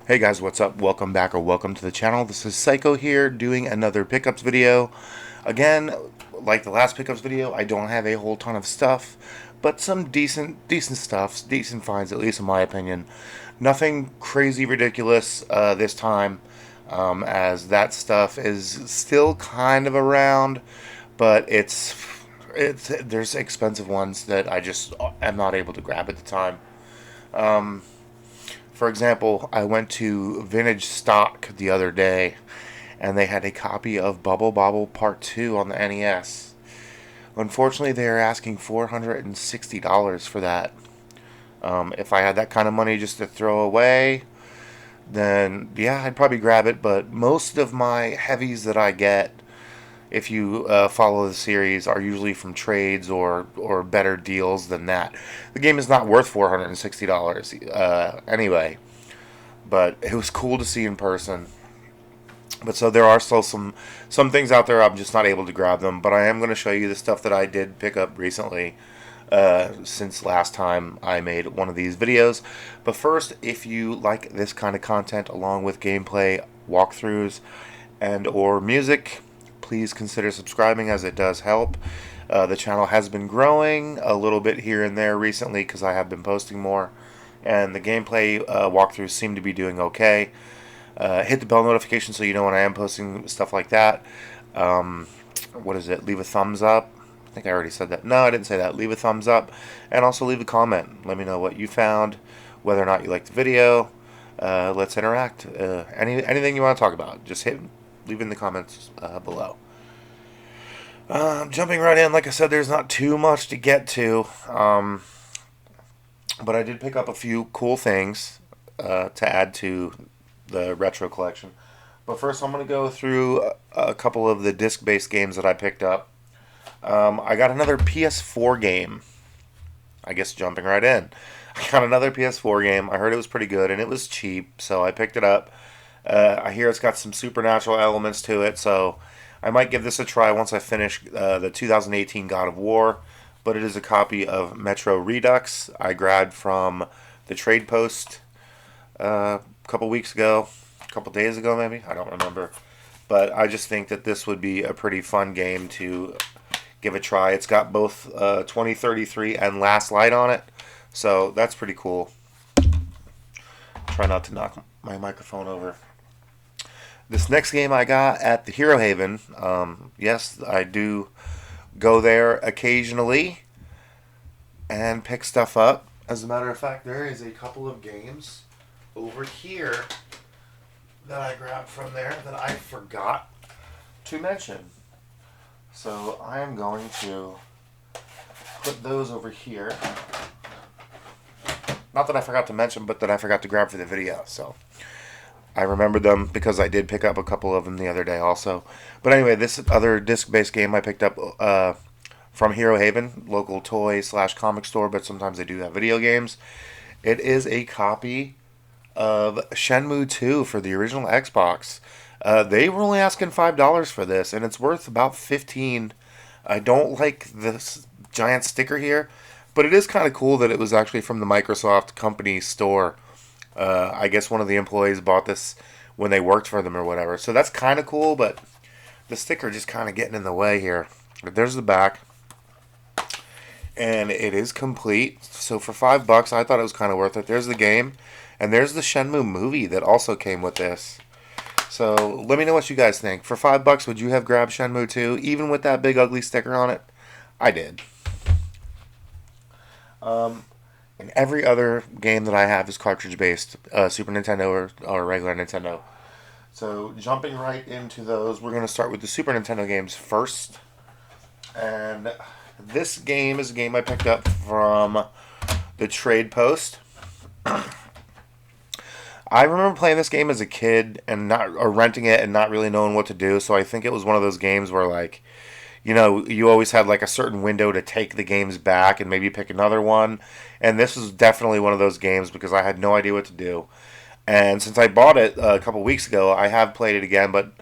Hey guys, what's up? Welcome back or welcome to the channel. This is Psycho here doing another pickups video. Again, like the last pickups video, I don't have a whole ton of stuff, but some decent stuff, decent finds at least in my opinion. Nothing crazy ridiculous this time, as that stuff is still kind of around, but there's expensive ones that I just am not able to grab at the time. For example, I went to Vintage Stock the other day, and they had a copy of Bubble Bobble Part 2 on the NES. Unfortunately, they are asking $460 for that. If I had that kind of money just to throw away, then yeah, I'd probably grab it. But most of my heavies that I get, if you follow the series, are usually from trades or better deals than that. The game is not worth $460 anyway, but it was cool to see in person. But so there are still some things out there. I'm just not able to grab them, but I am going to show you the stuff that I did pick up recently since last time I made one of these videos. But first, if you like this kind of content along with gameplay, walkthroughs, and or music, please consider subscribing, as it does help. The channel has been growing a little bit here and there recently because I have been posting more, and the gameplay walkthroughs seem to be doing okay. Hit the bell notification so you know when I am posting stuff like that. What is it? Leave a thumbs up. I think I already said that. No, I didn't say that. Leave a thumbs up, and also leave a comment. Let me know what you found, whether or not you liked the video. Let's interact. Anything you want to talk about, just leave in the comments below. Jumping right in, like I said, there's not too much to get to, but I did pick up a few cool things to add to the retro collection. But first, I'm going to go through a couple of the disc-based games that I picked up. I got another PS4 game. I guess jumping right in. I got another PS4 game. I heard it was pretty good, and it was cheap, so I picked it up. I hear it's got some supernatural elements to it, so I might give this a try once I finish the 2018 God of War. But it is a copy of Metro Redux I grabbed from the Trade Post a couple weeks ago, a couple days ago maybe, I don't remember. But I just think that this would be a pretty fun game to give a try. It's got both 2033 and Last Light on it, so that's pretty cool. Try not to knock my microphone over. This next game I got at the Hero Haven. Yes, I do go there occasionally and pick stuff up. As a matter of fact, there is a couple of games over here that I grabbed from there that I forgot to mention. So I am going to put those over here. Not that I forgot to mention, but that I forgot to grab for the video. So I remembered them because I did pick up a couple of them the other day also. But anyway, this other disc-based game I picked up from Hero Haven, local toy/comic store, but sometimes they do have video games. It is a copy of Shenmue 2 for the original Xbox. They were only asking $5 for this, and it's worth about $15. I don't like this giant sticker here, but it is kind of cool that it was actually from the Microsoft company store. I guess one of the employees bought this when they worked for them or whatever. So that's kind of cool, but the sticker just kind of getting in the way here. But there's the back, and it is complete. So for $5, I thought it was kind of worth it. There's the game, and there's the Shenmue movie that also came with this. So let me know what you guys think. For $5, would you have grabbed Shenmue 2, even with that big ugly sticker on it? I did. And every other game that I have is cartridge-based, Super Nintendo or regular Nintendo. So jumping right into those, we're going to start with the Super Nintendo games first. And this game is a game I picked up from the Trade Post. I remember playing this game as a kid and renting it and not really knowing what to do. So I think it was one of those games where, like, you know, you always had like a certain window to take the games back and maybe pick another one. And this was definitely one of those games because I had no idea what to do. And since I bought it a couple weeks ago, I have played it again, but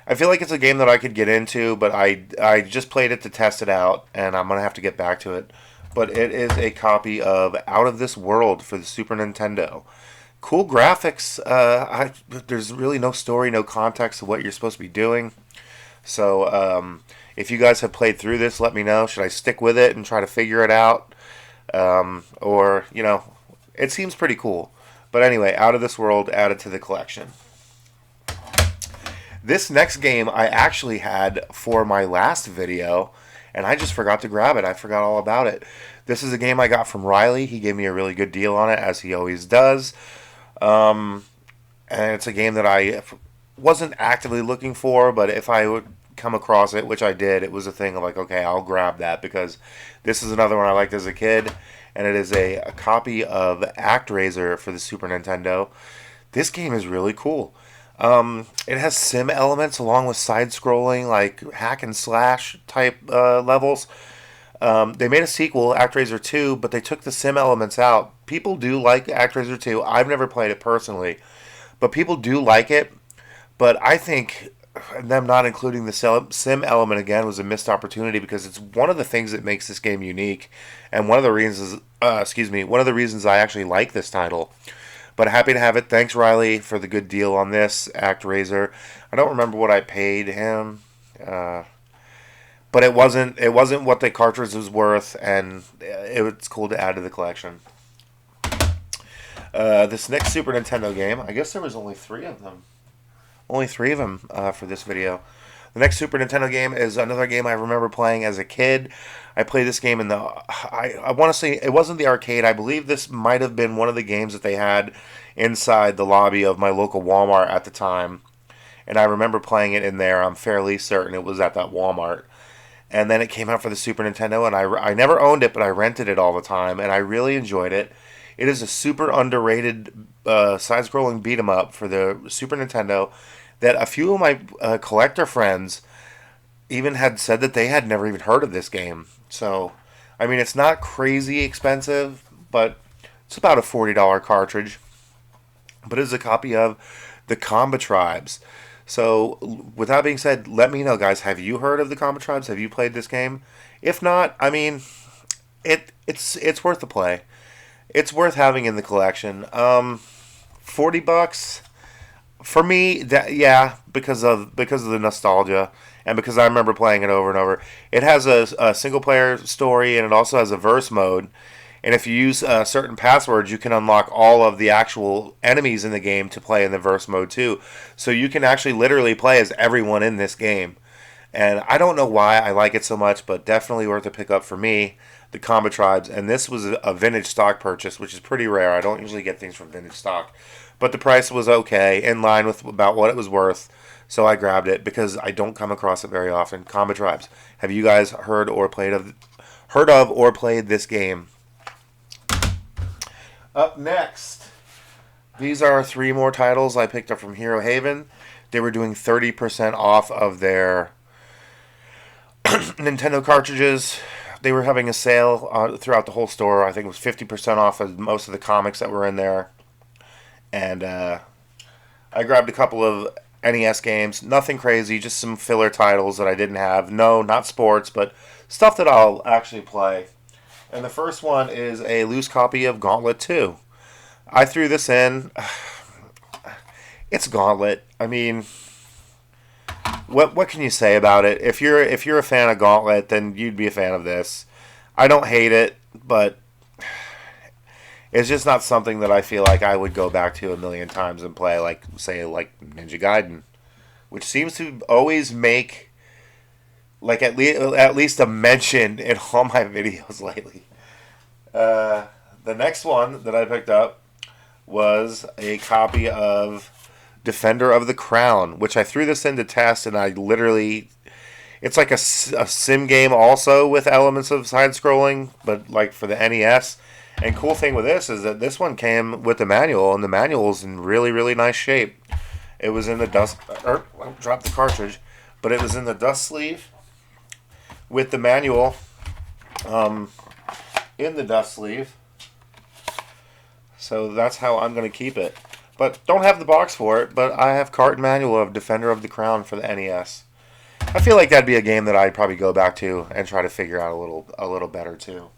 I feel like it's a game that I could get into, but I just played it to test it out, and I'm going to have to get back to it. But it is a copy of Out of This World for the Super Nintendo. Cool graphics. There's really no story, no context to what you're supposed to be doing. So if you guys have played through this, let me know. Should I stick with it and try to figure it out? Or, it seems pretty cool. But anyway, Out of This World added to the collection. This next game I actually had for my last video, and I just forgot to grab it. I forgot all about it. This is a game I got from Riley. He gave me a really good deal on it, as he always does. And it's a game that I wasn't actively looking for, but if I would come across it, which I did, it was a thing of like, okay, I'll grab that because this is another one I liked as a kid, and it is a copy of ActRaiser for the Super Nintendo. This game is really cool. It has sim elements along with side-scrolling, like hack and slash type levels. They made a sequel, ActRaiser 2, but they took the sim elements out. People do like ActRaiser 2. I've never played it personally, but people do like it. But I think them not including the sim element again was a missed opportunity because it's one of the things that makes this game unique, and one of the reasons, one of the reasons I actually like this title. But happy to have it. Thanks, Riley, for the good deal on this ActRaiser. I don't remember what I paid him, but it wasn't what the cartridge was worth, and it's cool to add to the collection. This next Super Nintendo game, I guess there was only three of them. Only three of them for this video. The next Super Nintendo game is another game I remember playing as a kid. I played this game in the... I want to say it wasn't the arcade. I believe this might have been one of the games that they had inside the lobby of my local Walmart at the time. And I remember playing it in there. I'm fairly certain it was at that Walmart. And then it came out for the Super Nintendo, and I never owned it, but I rented it all the time, and I really enjoyed it. It is a super underrated side-scrolling beat-em-up for the Super Nintendo that a few of my collector friends even had said that they had never even heard of this game. So, I mean, it's not crazy expensive, but it's about a $40 cartridge. But it's a copy of the Comba Tribes. So, with that being said, let me know, guys. Have you heard of the Comba Tribes? Have you played this game? If not, I mean, it's worth the play. It's worth having in the collection. $40 for me. Because of the nostalgia and because I remember playing it over and over. It has a single player story, and it also has a verse mode. And if you use certain passwords, you can unlock all of the actual enemies in the game to play in the verse mode too. So you can actually literally play as everyone in this game. And I don't know why I like it so much, but definitely worth a pick up for me, the Comba Tribes. And this was a vintage stock purchase, which is pretty rare. I don't usually get things from vintage stock. But the price was okay, in line with about what it was worth. So I grabbed it because I don't come across it very often. Comba Tribes. Have you guys heard of or played this game? Up next, these are three more titles I picked up from Hero Haven. They were doing 30% off of their Nintendo cartridges. They were having a sale throughout the whole store. I think it was 50% off of most of the comics that were in there. And I grabbed a couple of NES games. Nothing crazy, just some filler titles that I didn't have. No, not sports, but stuff that I'll actually play. And the first one is a loose copy of Gauntlet 2. I threw this in. It's Gauntlet. I mean, what can you say about it? If you're a fan of Gauntlet, then you'd be a fan of this. I don't hate it, but it's just not something that I feel like I would go back to a million times and play, like, say, like Ninja Gaiden, which seems to always make like at least a mention in all my videos lately. The next one that I picked up was a copy of Defender of the Crown, which I threw this in to test, and I literally... It's like a sim game also with elements of side-scrolling, but like for the NES. And cool thing with this is that this one came with the manual, and the manual's in really, really nice shape. It was in the dust... dropped the cartridge. But it was in the dust sleeve with the manual in the dust sleeve. So that's how I'm going to keep it. But don't have the box for it, but I have cart and manual of Defender of the Crown for the NES. I feel like that'd be a game that I'd probably go back to and try to figure out a little better too.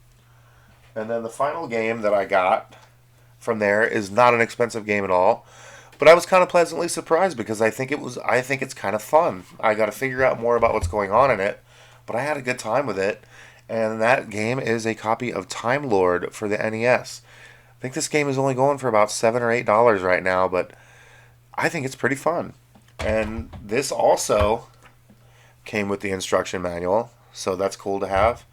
And then the final game that I got from there is not an expensive game at all. But I was kind of pleasantly surprised because I think it's kind of fun. I got to figure out more about what's going on in it, but I had a good time with it. And that game is a copy of Time Lord for the NES. I think this game is only going for about $7 or $8 right now, but I think it's pretty fun. And this also came with the instruction manual, so that's cool to have.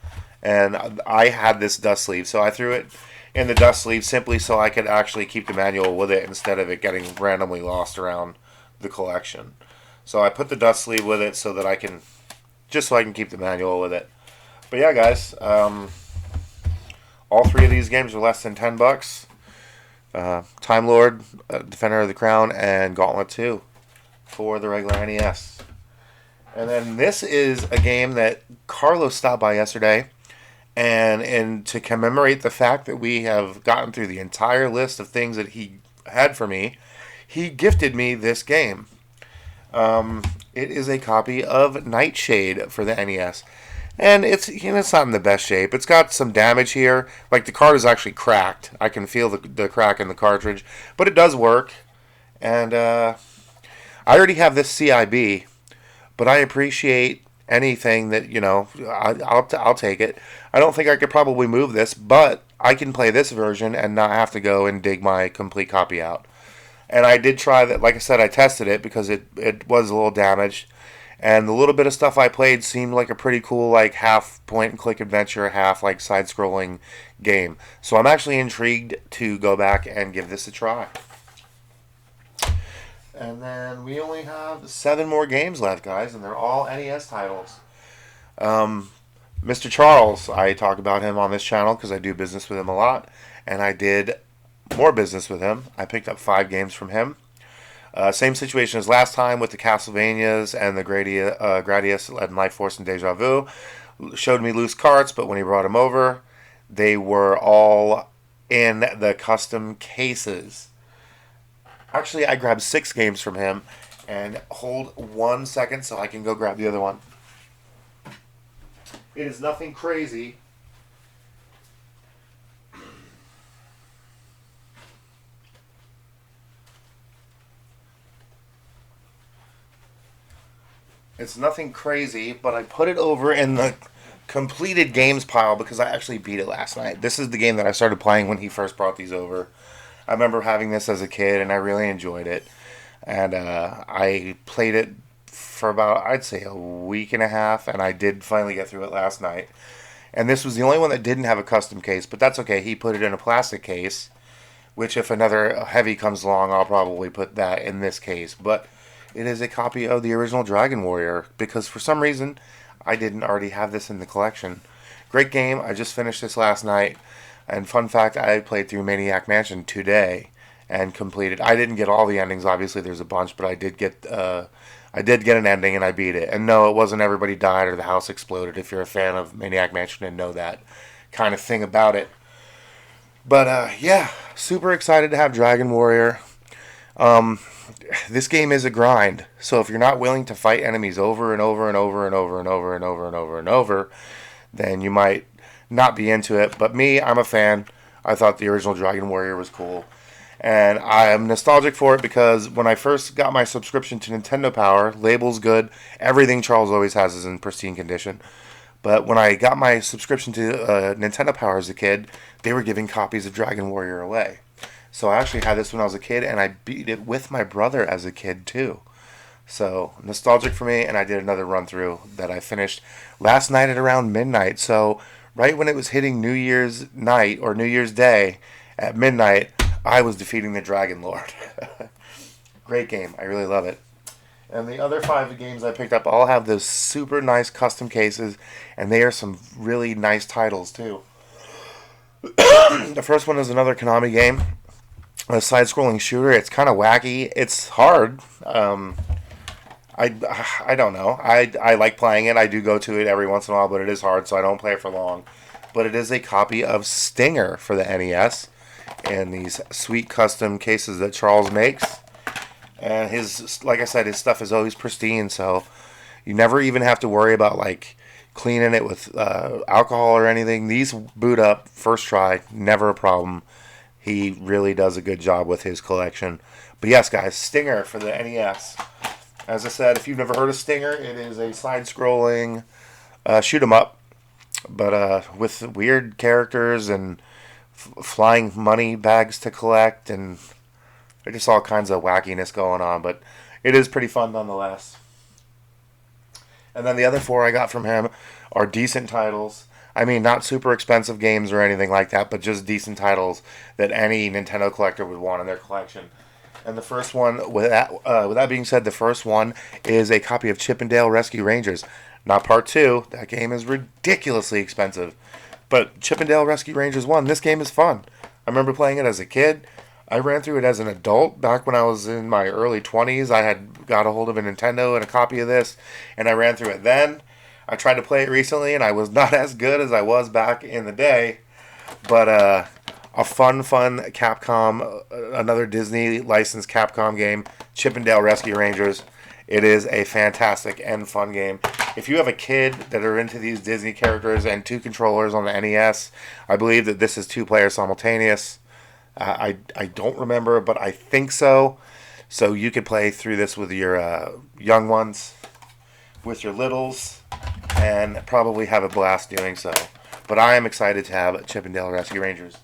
And I had this dust sleeve, so I threw it in the dust sleeve simply so I could actually keep the manual with it instead of it getting randomly lost around the collection. So I put the dust sleeve with it so that I can, just so I can keep the manual with it. But yeah, guys, all three of these games are less than $10. Time Lord, Defender of the Crown, and Gauntlet 2 for the regular NES. And then this is a game that Carlos stopped by yesterday, and to commemorate the fact that we have gotten through the entire list of things that he had for me, he gifted me this game. It is a copy of Nightshade for the NES. And it's not in the best shape. It's got some damage here. Like, the card is actually cracked. I can feel the crack in the cartridge. But it does work. And I already have this CIB. But I appreciate anything that, I'll take it. I don't think I could probably move this. But I can play this version and not have to go and dig my complete copy out. And I did try that. Like I said, I tested it because it was a little damaged. And the little bit of stuff I played seemed like a pretty cool, like, half point-and-click adventure, half, like, side-scrolling game. So I'm actually intrigued to go back and give this a try. And then we only have 7 more games left, guys, and they're all NES titles. Mr. Charles, I talk about him on this channel because I do business with him a lot. And I did more business with him. I picked up 5 games from him. Same situation as last time with the Castlevanias and the Gradius and Life Force and Deja Vu. Showed me loose carts, but when he brought them over, they were all in the custom cases. Actually, I grabbed 6 games from him, and hold 1 second so I can go grab the other one. It is nothing crazy. It's nothing crazy, but I put it over in the completed games pile because I actually beat it last night. This is the game that I started playing when he first brought these over. I remember having this as a kid, and I really enjoyed it. And I played it for about, I'd say, a week and a half, and I did finally get through it last night. And this was the only one that didn't have a custom case, but that's okay. He put it in a plastic case, which if another heavy comes along, I'll probably put that in this case. But it is a copy of the original Dragon Warrior, because for some reason, I didn't already have this in the collection. Great game. I just finished this last night. And fun fact, I played through Maniac Mansion today and completed. I didn't get all the endings. Obviously, there's a bunch, but I did get an ending, and I beat it. And no, it wasn't everybody died or the house exploded, if you're a fan of Maniac Mansion and know that kind of thing about it. But, yeah, super excited to have Dragon Warrior. This game is a grind, so if you're not willing to fight enemies over and over and over and over and over and over and over and over, then you might not be into it. But me, I'm a fan. I thought the original Dragon Warrior was cool, and I'm nostalgic for it because when I first got my subscription to Nintendo Power, label's good, everything Charles always has is in pristine condition. But when I got my subscription to Nintendo Power as a kid, they were giving copies of Dragon Warrior away. So I actually had this when I was a kid, and I beat it with my brother as a kid, too. So, nostalgic for me, and I did another run-through that I finished last night at around midnight. So, right when it was hitting New Year's night, or New Year's Day, at midnight, I was defeating the Dragon Lord. Great game. I really love it. And the other 5 games I picked up all have those super nice custom cases, and they are some really nice titles, too. The first one is another Konami game. A side-scrolling shooter. It's kind of wacky. It's hard. I don't know. I like playing it. I do go to it every once in a while, but it is hard, so I don't play it for long. But it is a copy of Stinger for the NES in these sweet custom cases that Charles makes. And like I said, his stuff is always pristine, so you never even have to worry about like cleaning it with alcohol or anything. These boot up first try, never a problem. He really does a good job with his collection. But yes, guys, Stinger for the NES. As I said, if you've never heard of Stinger, it is a side-scrolling shoot 'em up, but with weird characters and flying money bags to collect, and there's just all kinds of wackiness going on. But it is pretty fun nonetheless. And then the other four I got from him are decent titles. I mean, not super expensive games or anything like that, but just decent titles that any Nintendo collector would want in their collection. And the first one, with that being said, the first one is a copy of Chip 'n Dale Rescue Rangers. Not part two. That game is ridiculously expensive. But Chip 'n Dale Rescue Rangers 1, this game is fun. I remember playing it as a kid. I ran through it as an adult back when I was in my early 20s. I had got a hold of a Nintendo and a copy of this, and I ran through it then. I tried to play it recently, and I was not as good as I was back in the day. But a fun Capcom, another Disney licensed Capcom game, Chip 'n Dale Rescue Rangers. It is a fantastic and fun game. If you have a kid that are into these Disney characters and two controllers on the NES, I believe that this is two players simultaneous. I don't remember, but I think so. So you could play through this with your young ones, with your littles, and probably have a blast doing so. But I am excited to have Chip 'n Dale Rescue Rangers.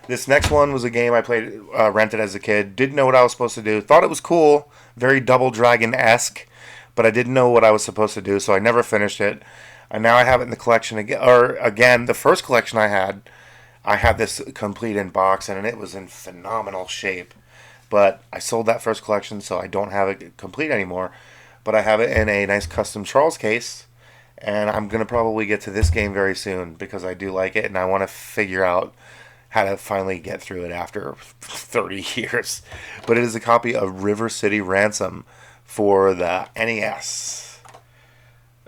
This next one was a game I played, rented as a kid. Didn't know what I was supposed to do. Thought it was cool, very Double Dragon-esque, but I didn't know what I was supposed to do, so I never finished it. And now I have it in the collection again. Or again, the first collection I had this complete in box, and it was in phenomenal shape. But I sold that first collection, so I don't have it complete anymore. But I have it in a nice custom Charles case, and I'm going to probably get to this game very soon because I do like it, and I want to figure out how to finally get through it after 30 years. But it is a copy of River City Ransom for the NES.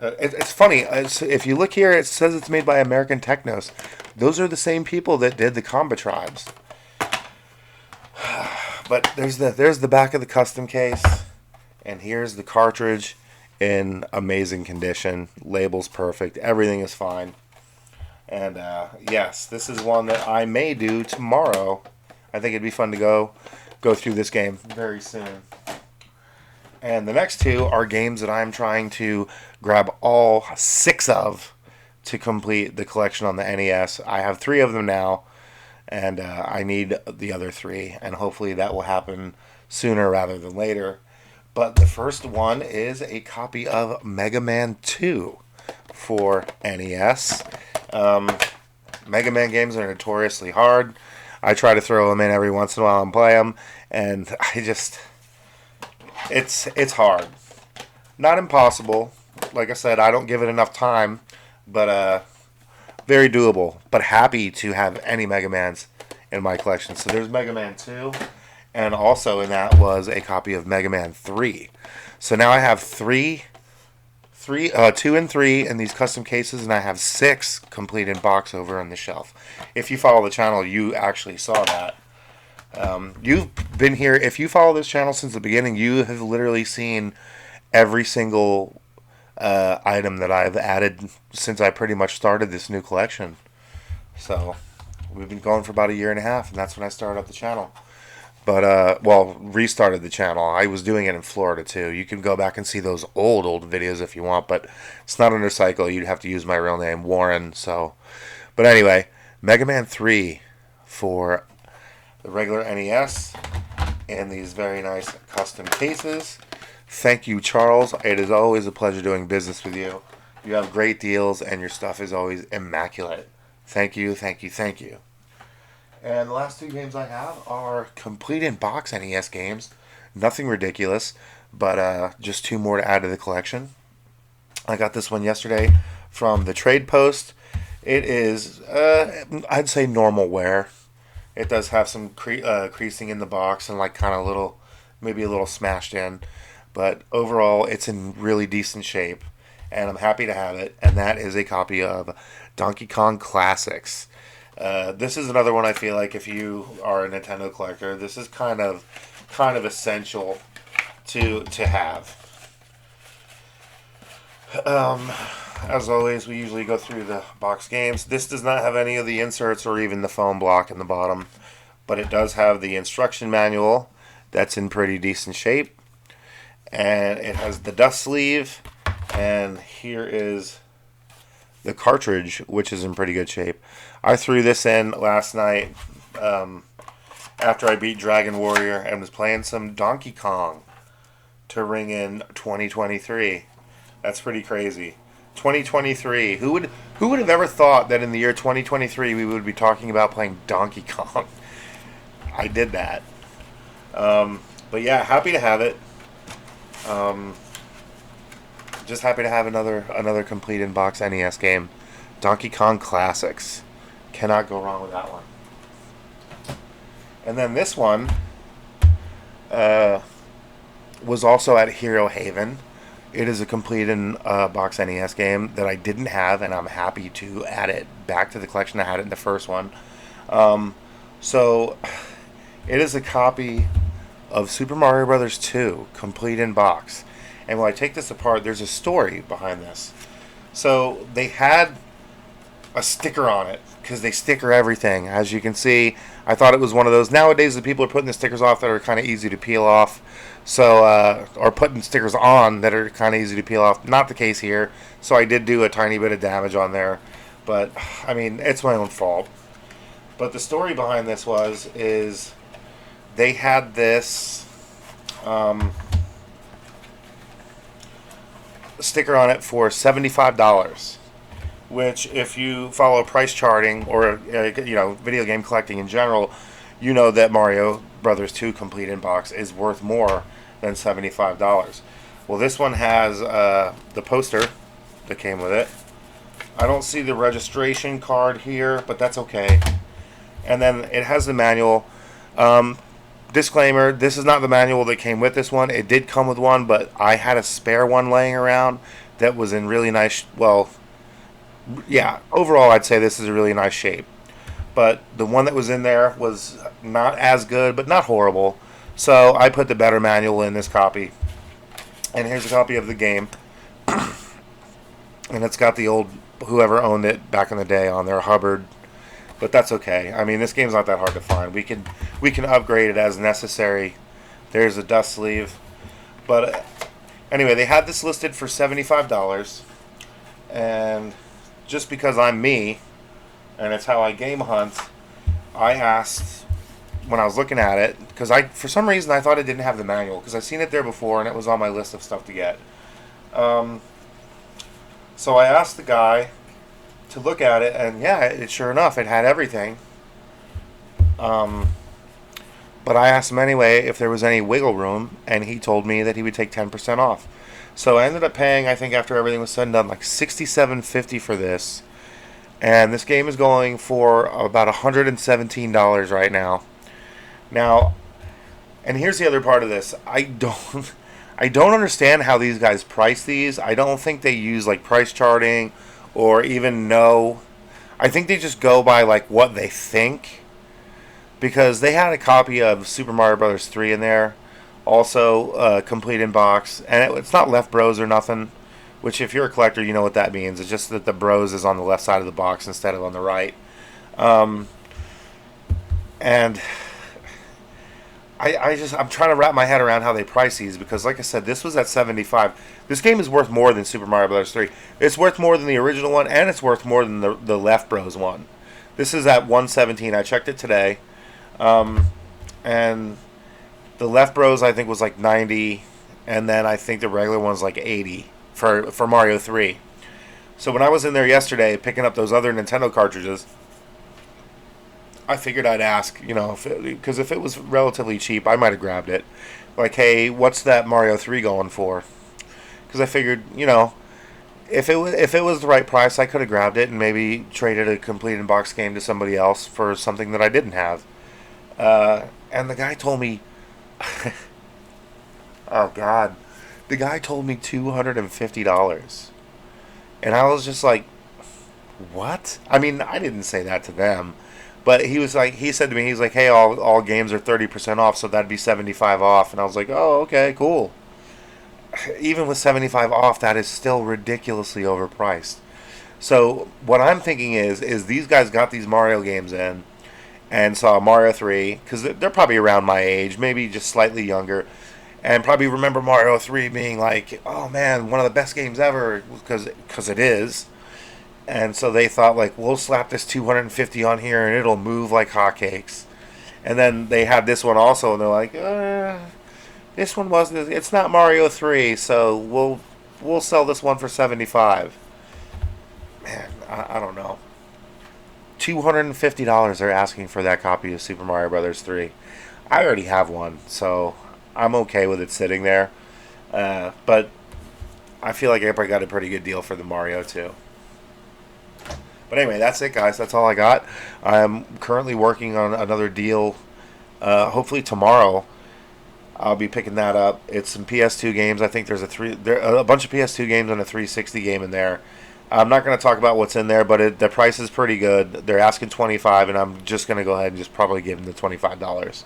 It's funny. If you look here, it says it's made by American Technos. Those are the same people that did the Comba Tribes. But there's the back of the custom case, and here's the cartridge in amazing condition. Label's perfect. Everything is fine. And yes, this is one that I may do tomorrow. I think it'd be fun to go through this game very soon. And the next two are games that I'm trying to grab all 6 of to complete the collection on the NES. I have 3 of them now, and I need the other 3, and hopefully that will happen sooner rather than later. But the first one is a copy of Mega Man 2 for NES. Mega Man games are notoriously hard. I try to throw them in every once in a while and play them, and it's hard. Not impossible. Like I said, I don't give it enough time, but very doable. But happy to have any Mega Mans in my collection. So there's Mega Man 2, and also in that was a copy of Mega Man 3. So now I have 2 and 3 in these custom cases, and I have 6 complete in box over on the shelf. If you follow the channel, you actually saw that. You've been here. If you follow this channel since the beginning, you have literally seen every single item that I've added since I pretty much started this new collection. So we've been going for about a year and a half, and that's when I started up the channel. But, restarted the channel. I was doing it in Florida, too. You can go back and see those old videos if you want, but it's not under Cycle. You'd have to use my real name, Warren, so. But anyway, Mega Man 3 for the regular NES in these very nice custom cases. Thank you, Charles. It is always a pleasure doing business with you. You have great deals, and your stuff is always immaculate. Thank you, thank you, thank you. And the last 2 games I have are complete in box NES games. Nothing ridiculous, but just 2 more to add to the collection. I got this one yesterday from the Trade Post. It is, I'd say, normal wear. It does have some creasing in the box and like kind of maybe a little smashed in. But overall, it's in really decent shape, and I'm happy to have it. And that is a copy of Donkey Kong Classics. This is another one I feel like if you are a Nintendo collector, this is kind of essential to have. as always, we usually go through the box games. This does not have any of the inserts or even the foam block in the bottom, but it does have the instruction manual that's in pretty decent shape. And it has the dust sleeve, and here is the cartridge, which is in pretty good shape. I threw this in last night after I beat Dragon Warrior and was playing some Donkey Kong to ring in 2023. That's pretty crazy. 2023. Who would have ever thought that in the year 2023 we would be talking about playing Donkey Kong? I did that. But yeah, happy to have it. Just happy to have another complete in-box NES game. Donkey Kong Classics. Cannot go wrong with that one. And then this one was also at Hero Haven. It is a complete in-box NES game that I didn't have, and I'm happy to add it back to the collection. I had it in the first one. So it is a copy of Super Mario Brothers 2, complete in box. And when I take this apart, there's a story behind this. So they had a sticker on it, because they sticker everything. As you can see, I thought it was one of those. Nowadays, the people are putting the stickers off that are kind of easy to peel off. So, or putting stickers on that are kind of easy to peel off. Not the case here. So I did do a tiny bit of damage on there. But, I mean, it's my own fault. But the story behind this is they had this sticker on it for $75, which, if you follow price charting or video game collecting in general, you know that Mario Brothers 2 complete in box is worth more than $75. Well, this one has the poster that came with it. I don't see the registration card here, but that's okay. And then it has the manual. Disclaimer, this is not the manual that came with this one. It did come with one, but I had a spare one laying around that was in really nice, overall I'd say this is a really nice shape. But the one that was in there was not as good, but not horrible. So I put the better manual in this copy. And here's a copy of the game. And it's got the old, whoever owned it back in the day on there, Hubbard. But that's okay. I mean, this game's not that hard to find. We can upgrade it as necessary. There's a dust sleeve. But anyway, they had this listed for $75. And just because I'm me, and it's how I game hunt, I asked when I was looking at it, because for some reason I thought it didn't have the manual, because I've seen it there before and it was on my list of stuff to get. So I asked the guy to look at it, and yeah, sure enough, it had everything. But I asked him anyway if there was any wiggle room, and he told me that he would take 10% off. So I ended up paying, I think after everything was said and done, like $67.50 for this. And this game is going for about $117 right now. Now, and here's the other part of this. I don't understand how these guys price these. I don't think they use like price charting or even know. I think they just go by like what they think, because they had a copy of Super Mario Brothers 3 in there, also complete in box, and it's not Left Bros or nothing, which if you're a collector you know what that means. It's just that the Bros is on the left side of the box instead of on the right. And I'm trying to wrap my head around how they price these, because like I said, this was at $75. This game is worth more than Super Mario Bros. 3. It's worth more than the original one, and it's worth more than the Left Bros one. This is at $117. I checked it today. And the Left Bros I think was like $90, and then I think the regular one's like $80 for Mario 3. So when I was in there yesterday picking up those other Nintendo cartridges, I figured I'd ask, because if it was relatively cheap, I might have grabbed it. Like, hey, what's that Mario 3 going for? Because I figured, if it was the right price, I could have grabbed it and maybe traded a complete in-box game to somebody else for something that I didn't have. And the guy told me, oh God, the guy told me $250. And I was just like, what? I mean, I didn't say that to them. But he said to me, he's like, hey, all games are 30% off, so that'd be $75 off. And I was like, oh, okay, cool. even with 75 off, that is still ridiculously overpriced. So what I'm thinking is these guys got these Mario games in and saw Mario 3 because they're probably around my age, maybe just slightly younger, and probably remember Mario 3 being like, oh man, one of the best games ever because it is. And so they thought like, we'll slap this 250 on here and it'll move like hotcakes. And then they had this one also, and they're like, this one wasn't. It's not Mario 3, so we'll sell this one for 75. Man, I don't know. $250 they're asking for that copy of Super Mario Brothers 3. I already have one, so I'm okay with it sitting there. But I feel like I probably got a pretty good deal for the Mario too. But anyway, that's it, guys. That's all I got. I'm currently working on another deal. Hopefully tomorrow, I'll be picking that up. It's some PS2 games. I think there's a bunch of PS2 games and a 360 game in there. I'm not going to talk about what's in there, but the price is pretty good. They're asking 25, and I'm just going to go ahead and just probably give them the $25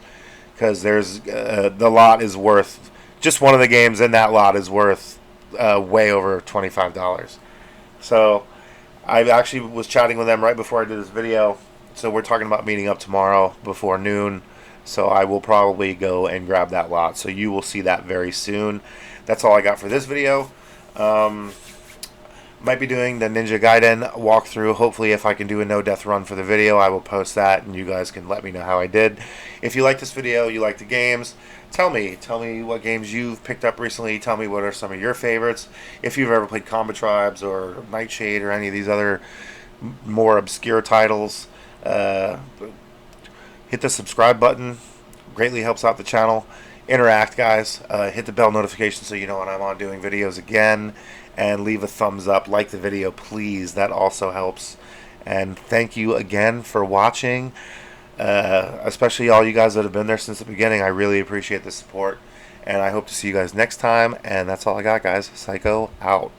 because there's the lot is worth, just one of the games in that lot is worth way over $25. So I actually was chatting with them right before I did this video. So we're talking about meeting up tomorrow before noon. So I will probably go and grab that lot. So you will see that very soon. That's all I got for this video. Might be doing the Ninja Gaiden walkthrough. Hopefully, if I can do a no-death run for the video, I will post that, and you guys can let me know how I did. If you like this video, you like the games, tell me what games you've picked up recently. Tell me what are some of your favorites. If you've ever played Combat Tribes or Nightshade or any of these other more obscure titles, hit the subscribe button. Greatly helps out the channel. Interact, guys. Hit the bell notification so you know when I'm on doing videos again. And leave a thumbs up. Like the video, please. That also helps. And thank you again for watching. Especially all you guys that have been there since the beginning. I really appreciate the support. And I hope to see you guys next time. And that's all I got, guys. Psycho out.